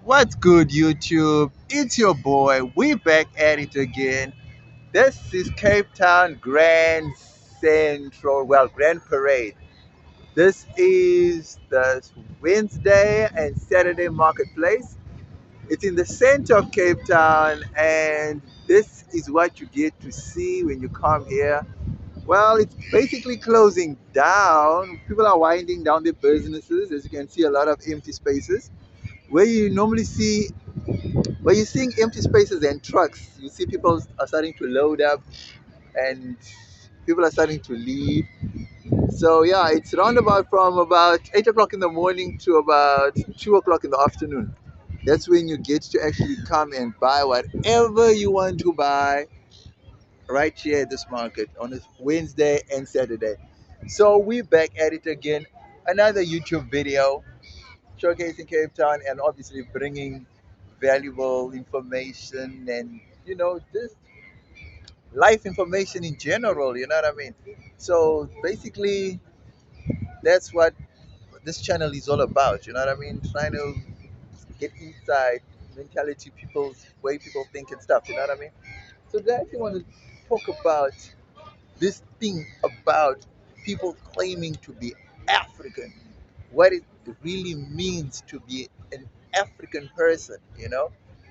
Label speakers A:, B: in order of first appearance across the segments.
A: What's good, YouTube? It's your boy. We back at it again. This is Cape Town Grand Central, Grand Parade. This is the Wednesday and Saturday marketplace. It's in the center of Cape Town, and this is what you get to see when you come here. Well, it's basically closing down. People are winding down their businesses. As you can see, a lot of empty spaces. Where you normally see But you're seeing empty spaces and trucks. You see people are starting to load up and people are starting to leave. So yeah, it's roundabout from about 8 o'clock in the morning to about 2 o'clock in the afternoon. That's when you get to actually come and buy whatever you want to buy right here at this market on this Wednesday and Saturday. So we're back at it again. Another YouTube video showcasing Cape Town and obviously bringing valuable information and just life information in general, you know what I mean? So basically that's what this channel is all about, you know what I mean? Trying to get inside mentality, people's way people think and stuff, you know what I mean? So today I actually want to talk about this thing about people claiming to be African, what it really means to be an African person, you know?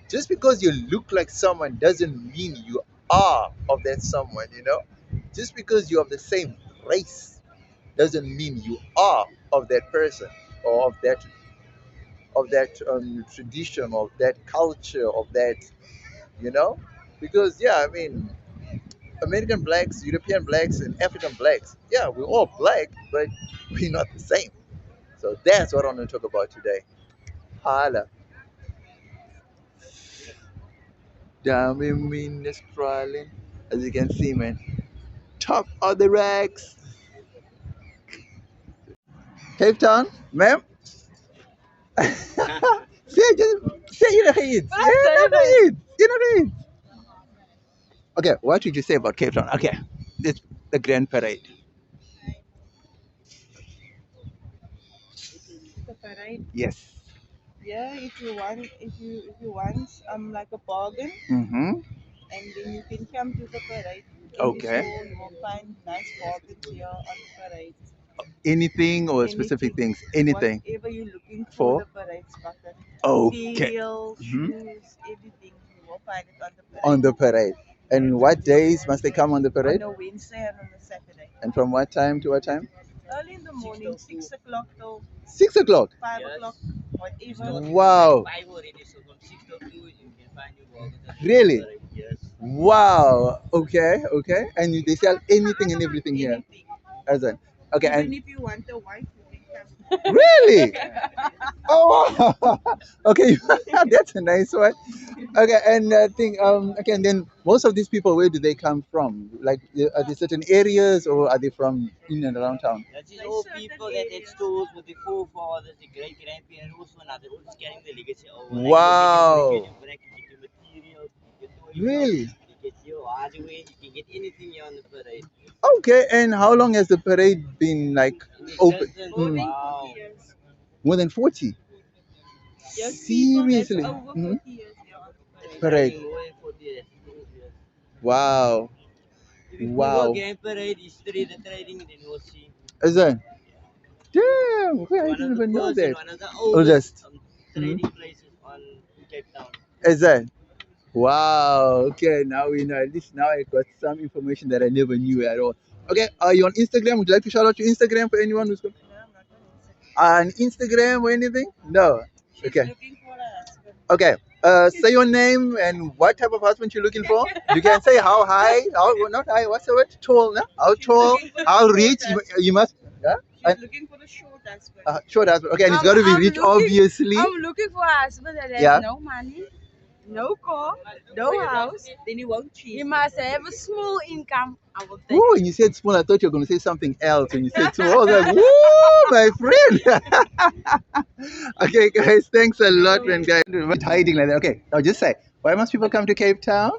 A: Just because you look like someone doesn't mean you are of that someone, you know? Just because you're of the same race doesn't mean you are of that person or of that tradition, of that culture, of that, you know? Because yeah, I mean, American blacks, European blacks, and African blacks, yeah, we're all black, but we're not the same. So that's what I want to talk about today. Hala. Dami Minestralin. As you can see, man. Top of the racks. Cape Town, ma'am. Say you know it. You know it. Okay, what did you say about Cape Town? Okay, it's the Grand Parade.
B: The parade.
A: Yes.
B: Yeah, if you want like a bargain,
A: Mm-hmm.
B: and then you can come to the parade. In the
A: Okay.
B: store, you will find nice bargains here on the parade.
A: Anything or specific
B: Anything,
A: things? Anything
B: whatever you're looking for,
A: for?
B: the parade's bucket.
A: Okay.
B: Cereal,
A: Mhm.
B: shoes, everything, you will find it on the
A: On
B: parade.
A: the parade. And what days must they come on the
B: On
A: parade?
B: a Wednesday and on a Saturday.
A: And from what time to what time?
B: Early in the morning, 6 o'clock till
A: 6 o'clock.
B: 5 o'clock, whatever.
A: Wow. Really? Wow. Okay. Okay. And they sell anything and everything here.
B: Anything.
A: As in, okay.
B: Even
A: And
B: if you want a wife, you can come.
A: really? Oh, wow. Okay. That's a nice one. Okay. And I think okay. And then most of these people, where do they come from? Like, are they certain areas or are they from in and around town?
C: Dat is
B: They
C: all
B: certain
C: people that had
B: areas.
C: stores with the forefathers, the great grandparents, also now they're also carrying the legacy over.
A: Wow.
C: Like you get your materials, you get your toys,
A: Really?
C: you get your hardware, you can get anything here on the parade.
A: Okay. And how long has the parade been like open?
B: More than
C: Wow.
B: 40 years.
A: More than 40.
B: There's people that's
A: Seriously?
B: over 40
A: Mhm.
B: years here on the parade.
A: Parade.
C: More than 40 years.
A: Wow.
C: If you Google
A: Wow.
C: Grand Parade history, the trading, then you'll see.
A: Is that? Damn. Okay, I
C: One of
A: didn't
C: the
A: even know
C: first and
A: that.
C: one of the
A: Oldest.
C: oldest trading places on Cape Town.
A: Is that? Wow. Okay, now we know. At least now I got some information that I never knew at all. Okay, are you on Instagram? Would you like to shout out your Instagram for anyone who's
B: No, I'm not on Instagram.
A: on Instagram or anything? No.
B: She's
A: Okay.
B: looking for a husband.
A: Okay. Say your name and what type of husband you're looking for. You can say how high, how not high. What's the word? Tall, no? How
B: She's
A: tall?
B: looking for the
A: How
B: short
A: rich?
B: husband.
A: You must. Yeah.
B: She's looking for the short husband.
A: Short husband. Okay, and he's got to be
D: I'm
A: rich,
D: looking-
A: obviously.
D: I'm looking for a husband that has
A: Yeah.
D: no money, no car, no house.
B: Then he won't cheat.
D: He must have a small income. I will take
A: Ooh,
D: it.
A: when you said small, I thought you were going to say something else. When you said small, I was like, woo, my friend. Okay, guys, thanks a lot, man, guys. What's hiding like that? Okay, now just say, why must people come to Cape Town?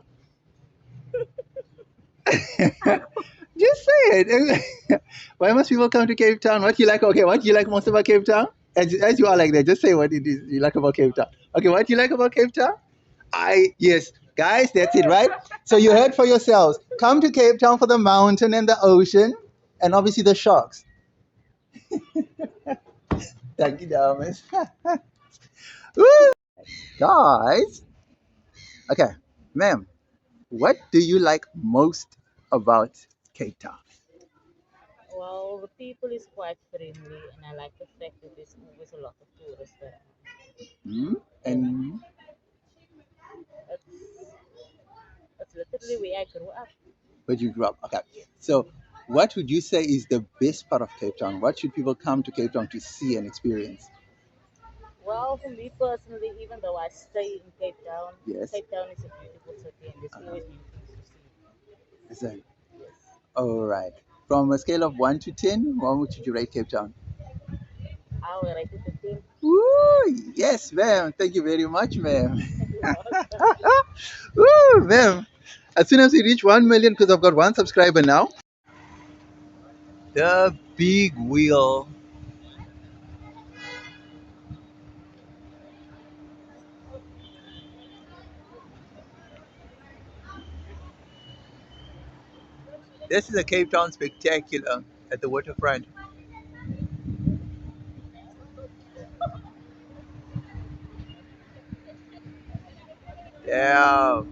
A: Just say it. Why must people come to Cape Town? What you like? Okay, what you like most about Cape Town? As you are like that, just say what it is you like about Cape Town. Okay, what do you like about Cape Town? Yes, guys, that's it, right? So you heard for yourselves. Come to Cape Town for the mountain and the ocean, and obviously the sharks. Thank you, Thomas. Woo! Guys, okay, ma'am, what do you like most about Cape Town?
E: Well, the people is quite friendly, and I like the fact that there's always a lot of tourists around.
A: Hmm?
E: And
A: And
E: it's it's literally where I grew up.
A: where you grew up? Okay, so what would you say is the best part of Cape Town? What should people come to Cape Town to see and experience?
E: Well, for me personally, even though I stay in
A: Yes.
E: Cape Town is a beautiful city, and there's
A: Uh-huh.
E: always new things to see.
A: Is that
E: Yes,
A: all right? From a scale of 1 to 10, how would you rate Cape Town?
E: I will rate it a 10.
A: Woo! Yes, ma'am. Thank you very much, ma'am.
E: You're welcome.
A: Woo, ma'am. As soon as we reach 1 million, because I've got one subscriber now. The big wheel. This is a Cape Town spectacular at the waterfront. Yeah,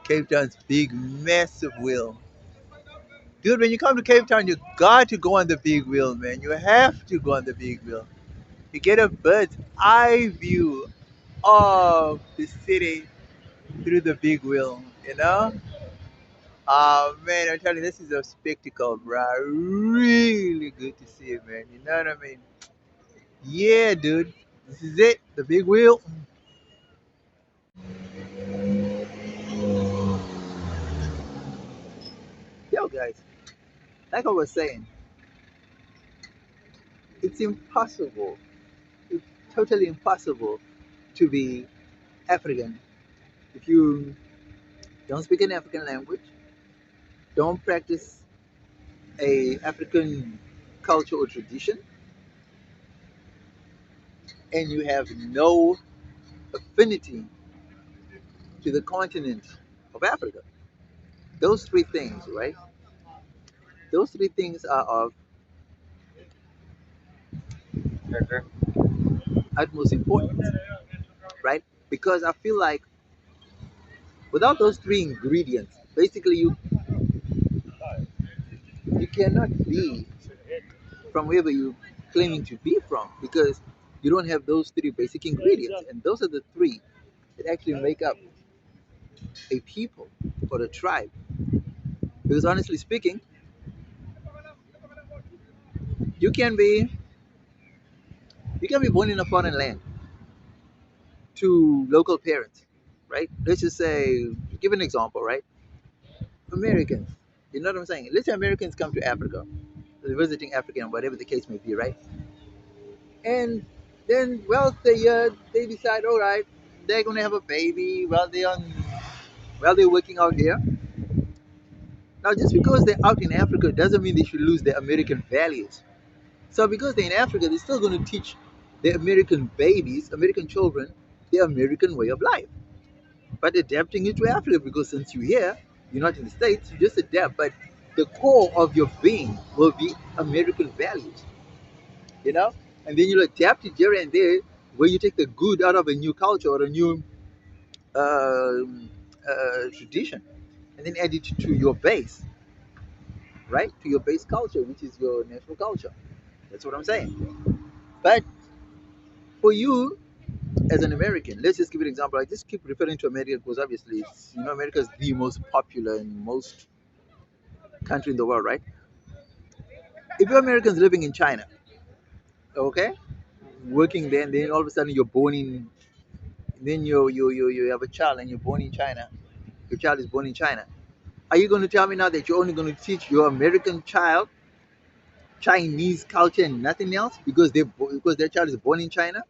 A: Cape Town's big, massive wheel. Dude, when you come to Cape Town, you got to go on the big wheel, man. You have to go on the big wheel. You get a bird's eye view of the city through the big wheel, you know? Oh man, I'm telling you, this is a spectacle, bro. Really good to see it, man. You know what I mean? Yeah, dude. This is it. The big wheel. Yo, guys, like I was saying, it's impossible. It's totally impossible to be African if you don't speak an African language, don't practice a African culture or tradition, and you have no affinity to the continent of Africa. Those three things, right? Those three things are of utmost importance, right? Because I feel like without those three ingredients, basically you cannot be from wherever you claiming to be from because you don't have those three basic ingredients, and those are the three that actually make up a people or a tribe. Because honestly speaking, you can be you can be born in a foreign land to local parents, right? Let's just say, give an example, right? Americans, you know what I'm saying? Let's say Americans come to Africa, visiting Africa, and whatever the case may be, right? And then, well, they decide, all right, they're gonna have a baby while they're working out here. Now, just because they're out in Africa doesn't mean they should lose their American values. So, because they're in Africa, they're still going to teach the American babies, American children, the American way of life, but adapting it to Africa because since you're here, you're not in the States, you just adapt. But the core of your being will be American values, you know? And then you'll adapt it here and there where you take the good out of a new culture or a new tradition and then add it to your base, right? To your base culture, which is your national culture. That's what I'm saying. But for you, as an American, let's just give an example. I just keep referring to America because obviously, America is the most popular and most country in the world, right? If you're Americans living in China, okay, working there, and then all of a sudden you're born in, then you have a child and you're born in China. Your child is born in China. Are you going to tell me now that you're only going to teach your American child Chinese culture and nothing else because their child is born in China?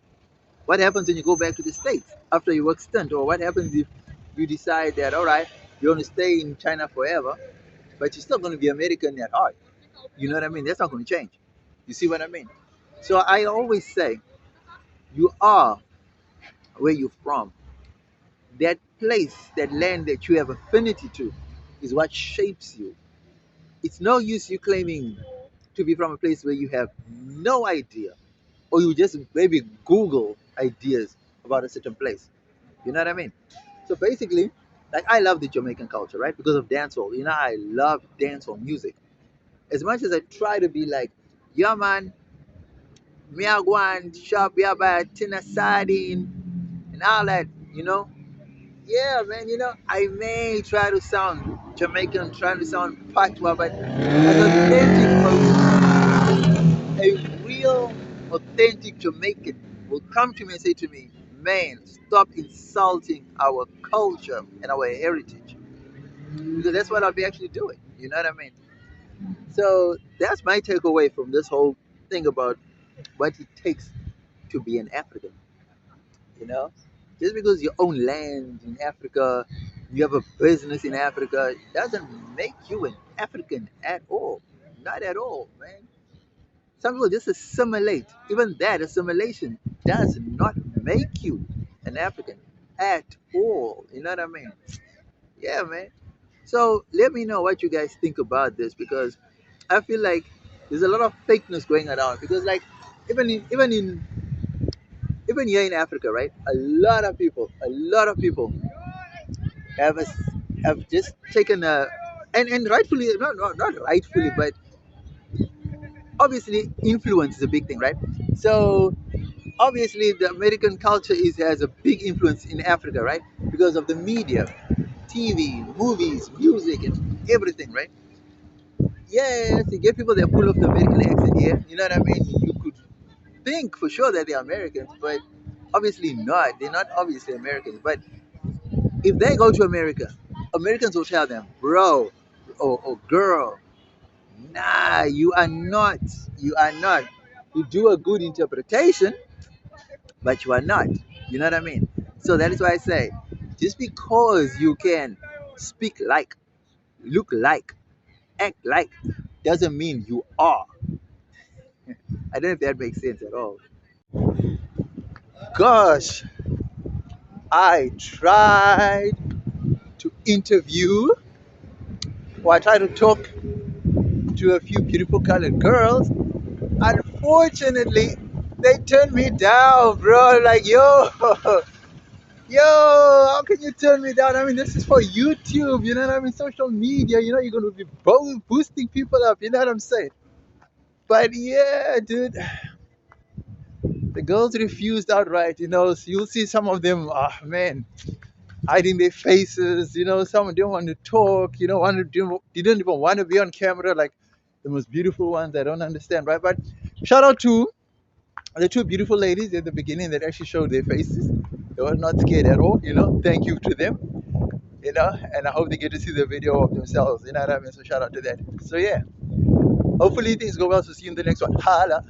A: What happens when you go back to the States after your work stint? Or what happens if you decide that, all right, you're going to stay in China forever, but you're still going to be American at heart? You know what I mean? That's not going to change. You see what I mean? So I always say, you are where you're from. That place, that land that you have affinity to, is what shapes you. It's no use you claiming to be from a place where you have no idea, or you just maybe Google ideas about a certain place. You know what I mean? So basically, like I love the Jamaican culture, right? Because of dancehall. You know, I love dancehall music. As much as I try to be like, yeah man, me I go and shop, yeah, buy a tin of sardine and all that, you know. Yeah, man, you know, I may try to sound Jamaican, trying to sound patois, but as an authentic person, a real authentic Jamaican will come to me and say to me, man, stop insulting our culture and our heritage. Because that's what I'll be actually doing. You know what I mean? So that's my takeaway from this whole thing about what it takes to be an African. You know, just because you own land in Africa, you have a business in Africa, doesn't make you an African at all. Not at all, man. Some people just assimilate. Even that assimilation does not make you an African at all. You know what I mean? Yeah, man. So let me know what you guys think about this, because I feel like there's a lot of fakeness going around. Because like even here in Africa, right? A lot of people have a, have just taken a, and rightfully, not rightfully, but obviously influence is a big thing, right? So obviously the American culture is has a big influence in Africa, right? Because of the media, TV, movies, music, and everything, right? Yes, you get people that pull off the American accent here. You know what I mean? You could think for sure that they're Americans, but obviously not. They're not obviously Americans. But if they go to America, Americans will tell them, bro or girl, nah, you are not. You are not. You do a good interpretation, but you are not. You know what I mean? So that is why I say, just because you can speak like, look like, act like, doesn't mean you are. I don't know if that makes sense at all. Gosh, I tried to interview, or I tried to talk to a few beautiful colored girls. Unfortunately, they turned me down, bro. Like, yo, yo, how can you turn me down? I mean, this is for YouTube, you know what I mean? Social media, you know, you're going to be boosting people up, you know what I'm saying? But yeah, dude, the girls refused outright, you know. So you'll see some of them, ah, man, hiding their faces, you know. Some didn't want to talk, you know, didn't even want to be on camera, like the most beautiful ones. I don't understand, right? But shout out to the two beautiful ladies at the beginning that actually showed their faces. They were not scared at all, you know. Thank you to them, you know, and I hope they get to see the video of themselves, you know what I mean? So shout out to that. So yeah, hopefully things go well. So see you in the next one. Holla.